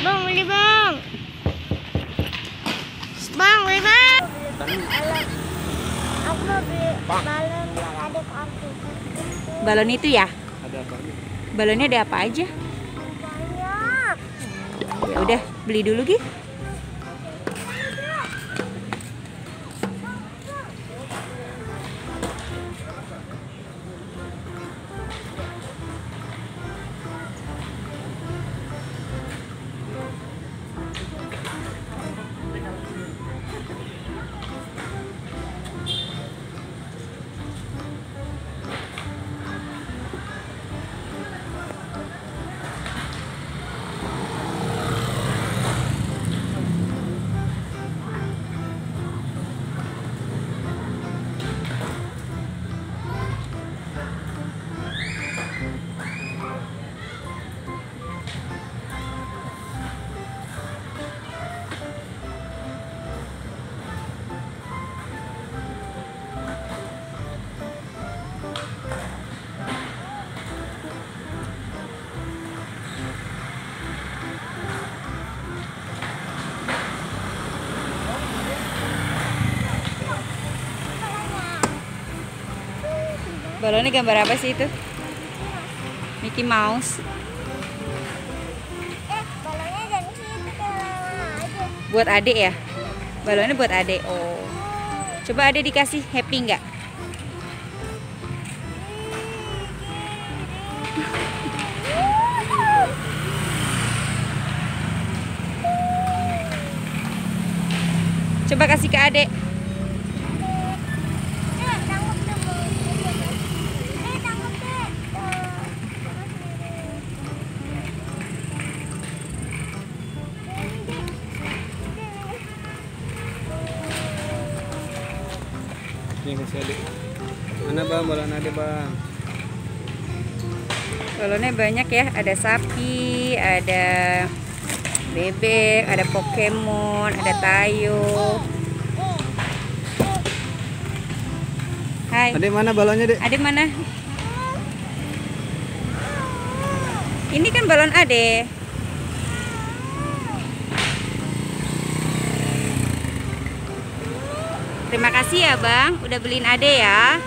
Bang, beli bang. Bang, beli bang. Aku mau beli balon buat adik aku. Balon itu ya? Ada apa nih? Balonnya ada apa aja? Banyak. Ya udah, beli dulu Gi. Balonnya gambar apa sih itu? Mickey Mouse. Balonnya dari situ ke aja. Buat adik ya? Balonnya buat adik. Oh. Coba adik dikasih happy nggak? Coba kasih ke adik. Ini kasih adik. Mana bang balon adik bang? Balonnya banyak ya, ada sapi, ada bebek, ada Pokemon, ada Tayo. Hai. Adik mana balonnya dek? Adik mana? Ini kan balon Ade. Terima kasih ya Bang, udah beliin Ade ya.